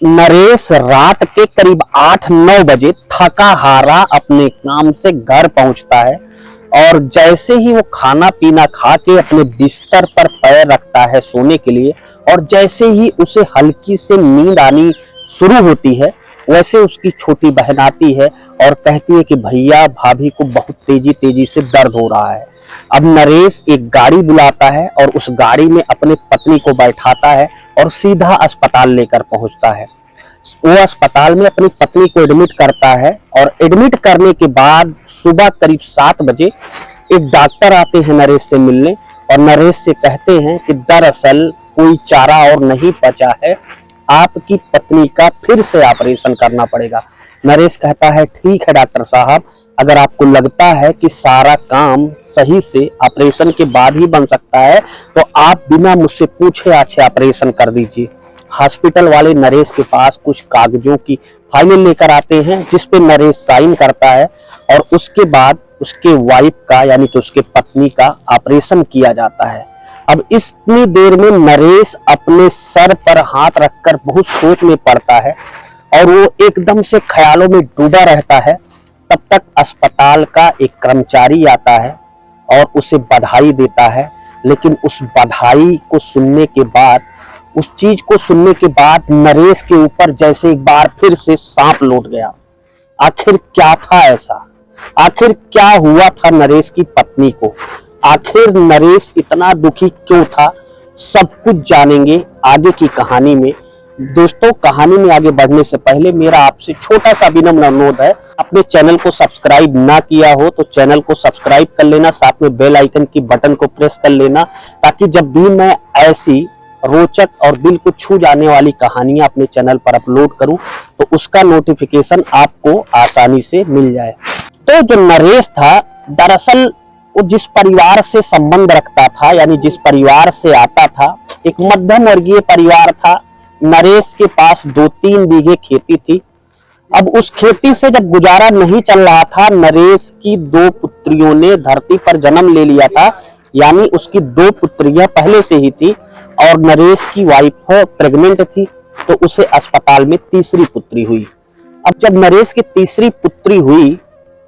नरेश रात के करीब 8-9 बजे थका हारा अपने काम से घर पहुंचता है और जैसे ही वो खाना पीना खा के अपने बिस्तर पर पैर रखता है सोने के लिए और जैसे ही उसे हल्की से नींद आनी शुरू होती है वैसे उसकी छोटी बहन आती है और कहती है कि भैया भाभी को बहुत तेजी तेजी से दर्द हो रहा है। अब नरेश एक गाड़ी बुलाता है और उस गाड़ी में अपने पत्नी को बैठाता है और सीधा अस्पताल लेकर पहुंचता है। वो अस्पताल में अपनी पत्नी को एडमिट करता है और एडमिट करने के बाद सुबह करीब 7 बजे एक डॉक्टर आते हैं नरेश से मिलने और नरेश से कहते हैं कि दरअसल कोई चारा और नहीं बचा है, आपकी पत्नी का फिर से ऑपरेशन करना पड़ेगा। नरेश कहता है ठीक है डॉक्टर साहब, अगर आपको लगता है कि सारा काम सही से ऑपरेशन के बाद ही बन सकता है तो आप बिना मुझसे पूछे आछे ऑपरेशन कर दीजिए। हॉस्पिटल वाले नरेश के पास कुछ कागजों की फाइलें लेकर आते हैं जिस पे नरेश साइन करता है और उसके बाद उसके वाइफ का यानी कि उसके पत्नी का ऑपरेशन किया जाता है। अब इतनी देर में नरेश अपने सर पर हाथ रखकर बहुत सोच में पड़ता है और वो एकदम से ख्यालों में डूबा रहता है। तब तक अस्पताल का एक कर्मचारी आता है और उसे बधाई देता है, लेकिन उस बधाई को सुनने के बाद, उस चीज को सुनने के बाद नरेश के ऊपर जैसे एक बार फिर से सांप लौट गया। आखिर क्या था ऐसा? आखिर क्या हुआ था नरेश की पत्नी को? आखिर नरेश इतना दुखी क्यों था? सब कुछ जानेंगे आगे की कहानी में। दोस्तों, कहानी में आगे बढ़ने से पहले मेरा आपसे छोटा सा विनम्र अनुरोध है, अपने चैनल को सब्सक्राइब ना किया हो तो चैनल को सब्सक्राइब कर लेना, साथ में बेल आइकन की बटन को प्रेस कर लेना ताकि जब भी मैं ऐसी रोचक और दिल को छू जाने वाली कहानियां अपने चैनल पर अपलोड करूं तो उसका नोटिफिकेशन आपको आसानी से मिल जाए। तो जो नरेश था दरअसल वो जिस परिवार से संबंध रखता था यानी जिस परिवार से आता था, एक मध्यम वर्गीय परिवार था। नरेश के पास 2-3 बीघे खेती थी। अब उस खेती से जब गुजारा नहीं चल रहा था, नरेश की 2 पुत्रियों ने धरती पर जन्म ले लिया था, यानी उसकी 2 पुत्रियां पहले से ही थी और नरेश की वाइफ प्रेग्नेंट थी तो उसे अस्पताल में तीसरी पुत्री हुई। अब जब नरेश की तीसरी पुत्री हुई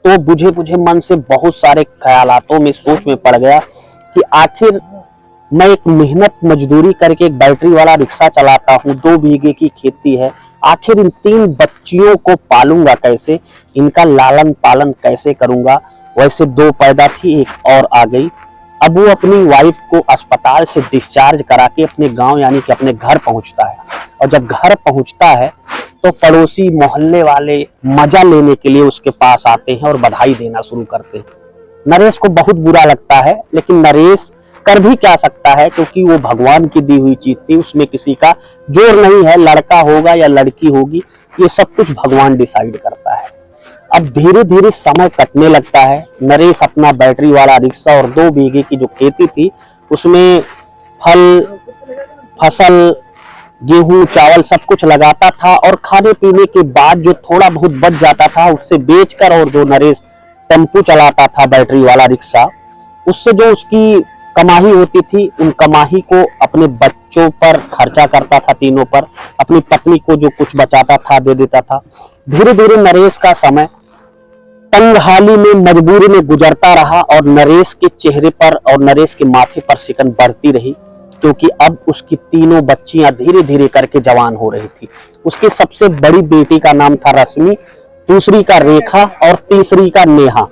तो बुझे बुझे मन से बहुत सारे ख्यालातों में सोच में पड़ गया कि आखिर मैं एक मेहनत मजदूरी करके एक बैटरी वाला रिक्शा चलाता हूँ, 2 बीघे की खेती है, आखिर इन 3 बच्चियों को पालूंगा कैसे, इनका लालन पालन कैसे करूंगा। वैसे 2 पैदा थी, एक और आ गई। अब वो अपनी वाइफ को अस्पताल से डिस्चार्ज करा के अपने गांव यानी कि अपने घर पहुंचता है और जब घर पहुंचता है तो पड़ोसी मोहल्ले वाले मजा लेने के लिए उसके पास आते हैं और बधाई देना शुरू करते हैं। नरेश को बहुत बुरा लगता है, लेकिन नरेश कर भी क्या सकता है क्योंकि वो भगवान की दी हुई चीज थी, उसमें किसी का जोर नहीं है, लड़का होगा या लड़की होगी ये सब कुछ भगवान डिसाइड करता है। अब धीरे धीरे समय कटने लगता है। नरेश अपना बैटरी वाला रिक्शा और 2 बीघे की जो खेती थी उसमें फल फसल गेहूं चावल सब कुछ लगाता था और खाने पीने के बाद जो थोड़ा बहुत बच जाता था उससे बेचकर, और जो नरेश टेम्पू चलाता था बैटरी वाला रिक्शा, उससे जो उसकी कमाई होती थी उन कमाई को अपने बच्चों पर खर्चा करता था, तीनों पर। अपनी पत्नी को जो कुछ बचाता था दे देता था। धीरे धीरे नरेश का समय तंगहाली में मजबूरी में गुजरता रहा और नरेश के चेहरे पर और नरेश के माथे पर सिकन बढ़ती रही क्योंकि अब उसकी 3 बच्चियां धीरे धीरे करके जवान हो रही थी। उसकी सबसे बड़ी बेटी का नाम था रश्मि, दूसरी का रेखा और तीसरी का नेहा।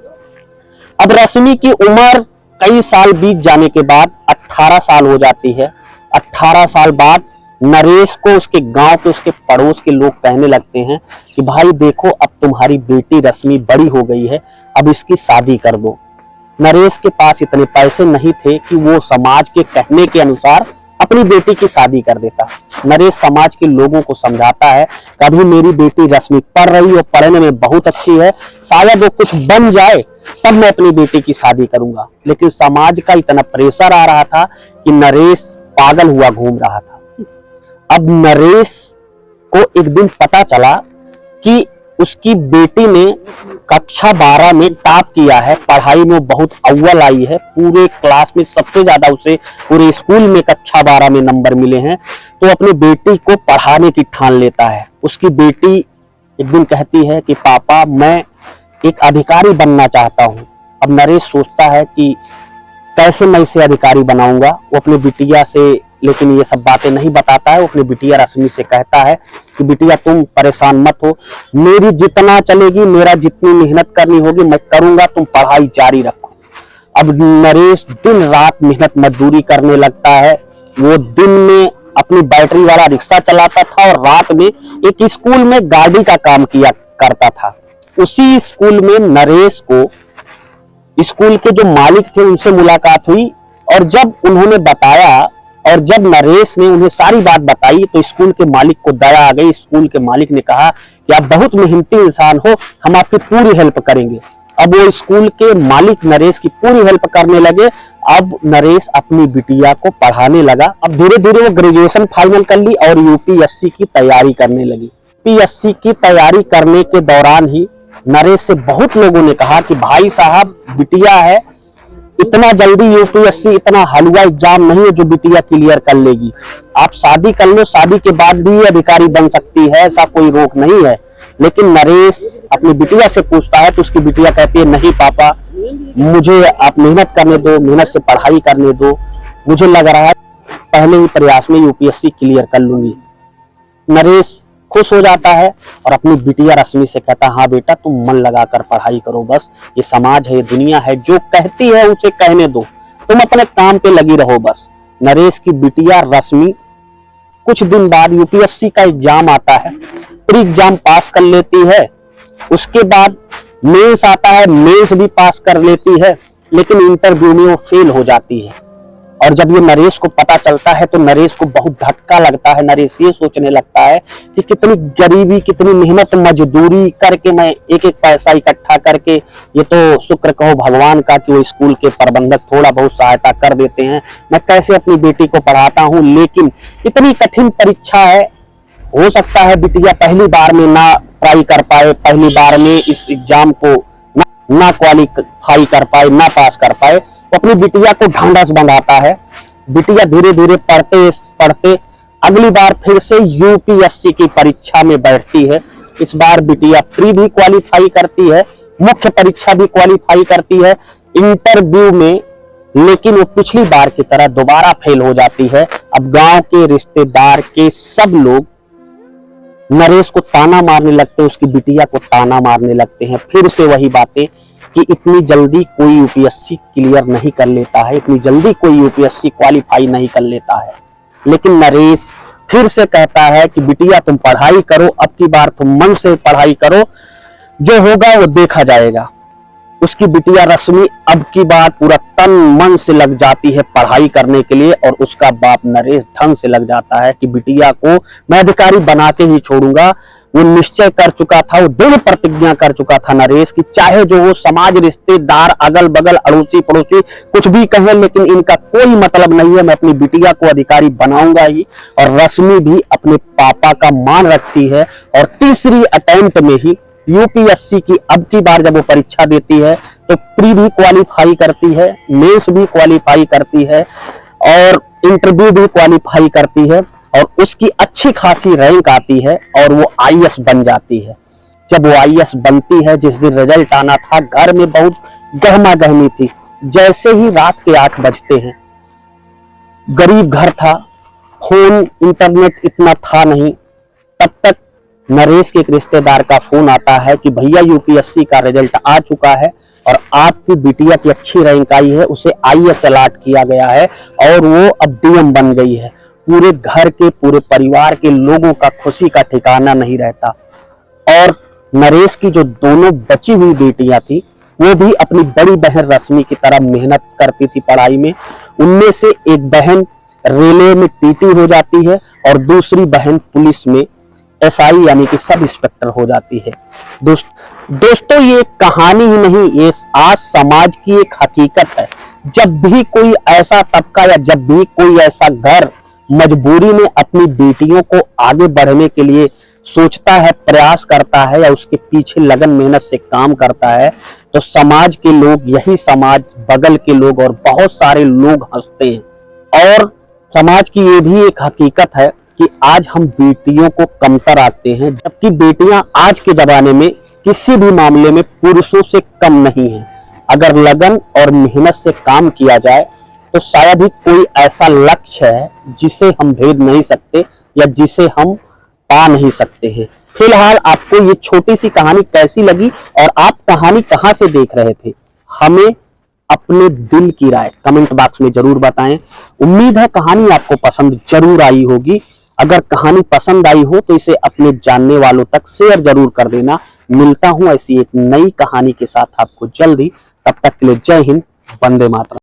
अब रश्मि की उम्र कई साल बीत जाने के बाद 18 साल हो जाती है। 18 साल बाद नरेश को उसके गांव के उसके पड़ोस के लोग कहने लगते हैं कि भाई देखो अब तुम्हारी बेटी रश्मि बड़ी हो गई है, अब इसकी शादी कर दो। नरेश के पास इतने पैसे नहीं थे कि वो समाज के कहने के अनुसार अपनी बेटी की शादी कर देता। नरेश समाज के लोगों को समझाता है कभी मेरी बेटी रश्मि पढ़ रही और पढ़ने में बहुत अच्छी है, शायद वो कुछ बन जाए तब मैं अपनी बेटी की शादी करूंगा। लेकिन समाज का इतना प्रेशर आ रहा था कि नरेश पागल हुआ घूम रहा था। अब नरेश को एक दिन पता चला कि उसकी बेटी ने कक्षा 12 में टॉप किया है, पढ़ाई में बहुत अव्वल आई है, पूरे क्लास में सबसे ज्यादा उसे पूरे स्कूल में कक्षा 12 में नंबर मिले हैं। तो अपनी बेटी को पढ़ाने की ठान लेता है उसकी बेटी एक दिन कहती है कि पापा मैं एक अधिकारी बनना चाहता हूँ। अब नरेश सोचता है कि कैसे मैं इसे अधिकारी बनाऊंगा। वो अपनी बिटिया से लेकिन ये सब बातें नहीं बताता है। वो अपनी बिटिया रश्मि से कहता है कि बिटिया तुम परेशान मत हो, मेरी जितना चलेगी, मेरा जितनी मेहनत करनी होगी मैं करूंगा, तुम पढ़ाई जारी रखो। अब नरेश दिन रात मेहनत मजदूरी करने लगता है। वो दिन में अपनी बैटरी वाला रिक्शा चलाता था और रात में एक स्कूल में गाड़ी का काम किया करता था। उसी स्कूल में नरेश को स्कूल के जो मालिक थे उनसे मुलाकात हुई और जब उन्होंने बताया और जब नरेश ने उन्हें सारी बात बताई तो स्कूल के मालिक को दया आ गई। स्कूल के मालिक ने कहा कि आप बहुत मेहनती इंसान हो, हम आपकी पूरी हेल्प करेंगे। अब वो स्कूल के मालिक नरेश की पूरी हेल्प करने लगे। अब नरेश अपनी बिटिया को पढ़ाने लगा। अब धीरे धीरे वो ग्रेजुएशन फाइनल कर ली और यूपीएससी की तैयारी करने लगी। यूपीएससी की तैयारी करने के दौरान ही नरेश से बहुत लोगों ने कहा कि भाई साहब बिटिया है, इतना जल्दी यूपीएससी इतना हलवा एग्जाम नहीं है जो बिटिया क्लियर कर लेगी। आप शादी कर लो, शादी के बाद भी अधिकारी बन सकती है, ऐसा कोई रोक नहीं है। लेकिन नरेश अपनी बिटिया से पूछता है तो उसकी बिटिया कहती है नहीं पापा, मुझे आप मेहनत करने दो, मेहनत से पढ़ाई करने दो, मुझे लग रहा है पहले ही प्रयास में यूपीएससी क्लियर कर लूंगी। नरेश खुश हो जाता है और अपनी बिटिया रश्मि से कहता है हाँ बेटा तुम मन लगाकर पढ़ाई करो, बस ये समाज है, ये दुनिया है, जो कहती है उसे कहने दो, तुम अपने काम पे लगी रहो बस। नरेश की बिटिया रश्मि कुछ दिन बाद यूपीएससी का एग्जाम आता है, प्री एग्जाम पास कर लेती है। उसके बाद मेंस आता है, मेंस भी पास कर लेती है, लेकिन इंटरव्यू में वो फेल हो जाती है। और जब ये नरेश को पता चलता है तो नरेश को बहुत धक्का लगता है। नरेश ये सोचने लगता है कि कितनी गरीबी, कितनी मेहनत मजदूरी करके मैं एक एक पैसा इकट्ठा करके, ये तो शुक्र कहो भगवान का कि वो स्कूल के प्रबंधक थोड़ा बहुत सहायता कर देते हैं, मैं कैसे अपनी बेटी को पढ़ाता हूँ। लेकिन इतनी कठिन परीक्षा है, हो सकता है बिटिया पहली बार में ना ट्राई कर पाए, पहली बार में इस एग्जाम को ना क्वालिफाई कर पाए, ना पास कर पाए। तो अपनी बिटिया को ढांढस बंधाता है। बिटिया धीरे धीरे पढ़ते पढ़ते अगली बार फिर से यूपीएससी की परीक्षा में बैठती है। इस बार बिटिया प्री भी क्वालिफाई करती है, मुख्य परीक्षा भी क्वालिफाई करती है, इंटरव्यू में लेकिन वो पिछली बार की तरह दोबारा फेल हो जाती है। अब गांव के रिश्तेदार के सब लोग नरेश को ताना मारने लगते हैं, उसकी बिटिया को ताना मारने लगते हैं। फिर से वही बातें कि इतनी जल्दी कोई यूपीएससी क्लियर नहीं कर लेता है, इतनी जल्दी कोई यूपीएससी क्वालिफाई नहीं कर लेता है। लेकिन नरेश फिर से कहता है कि बिटिया तुम पढ़ाई करो, अब की बार तुम मन से पढ़ाई करो, जो होगा वो देखा जाएगा। उसकी बिटिया रश्मि अब की बार पूरा तन मन से लग जाती है पढ़ाई करने के लिए और उसका बाप नरेश धन से लग जाता है कि बिटिया को मैं अधिकारी बना के ही छोड़ूंगा। वो निश्चय कर चुका था, वो दृढ़ प्रतिज्ञा कर चुका था नरेश कि चाहे जो वो समाज, रिश्तेदार, अगल बगल, अड़ोसी पड़ोसी कुछ भी कहें, लेकिन इनका कोई मतलब नहीं है, मैं अपनी बिटिया को अधिकारी बनाऊंगा ही। और रश्मि भी अपने पापा का मान रखती है और तीसरी अटेम्प्ट में ही यूपीएससी की अब की बार जब वो परीक्षा देती है तो प्री भी क्वालिफाई करती है, मेंस भी क्वालिफाई करती है और इंटरव्यू भी क्वालिफाई करती है और उसकी अच्छी खासी रैंक आती है और वो आईएएस बन जाती है। जब वो आईएएस बनती है, जिस दिन रिजल्ट आना था, घर में बहुत गहमा गहमी थी। जैसे ही रात के 8 बजते हैं, गरीब घर था, फोन इंटरनेट इतना था नहीं, तब तक नरेश के एक रिश्तेदार का फोन आता है कि भैया यूपीएससी का रिजल्ट आ चुका है और आपकी बिटिया की अच्छी रैंक आई है, उसे आईएएस अलॉट किया गया है और वो अब डीएम बन गई है। पूरे घर के, पूरे परिवार के लोगों का खुशी का ठिकाना नहीं रहता। और नरेश की जो दोनों बची हुई बेटियां थी वो भी अपनी बड़ी बहन रश्मि की तरह मेहनत करती थी पढ़ाई में। उनमें से एक बहन रेलवे में टीटी हो जाती है और दूसरी बहन पुलिस में एसआई यानी कि सब इंस्पेक्टर हो जाती है। दोस्तों ये कहानी ही नहीं, ये आज समाज की एक हकीकत है। जब भी कोई ऐसा तबका या जब भी कोई ऐसा घर मजबूरी में अपनी बेटियों को आगे बढ़ने के लिए सोचता है, प्रयास करता है या उसके पीछे लगन मेहनत से काम करता है, तो समाज के लोग, यही समाज, बगल के लोग और बहुत सारे लोग हंसते हैं। और समाज की ये भी एक हकीकत है कि आज हम बेटियों को कमतर आते हैं, जबकि बेटियां आज के जमाने में किसी भी मामले में पुरुषों से कम नहीं है। अगर लगन और मेहनत से काम किया जाए तो शायद ही कोई ऐसा लक्ष्य है जिसे हम भेद नहीं सकते या जिसे हम पा नहीं सकते हैं। फिलहाल आपको ये छोटी सी कहानी कैसी लगी और आप कहानी कहां से देख रहे थे, हमें अपने दिल की राय कमेंट बॉक्स में जरूर बताएं। उम्मीद है कहानी आपको पसंद जरूर आई होगी। अगर कहानी पसंद आई हो तो इसे अपने जानने वालों तक शेयर जरूर कर देना। मिलता हूं ऐसी एक नई कहानी के साथ आपको जल्दी। तब तक के लिए जय हिंद, वंदे मातरम।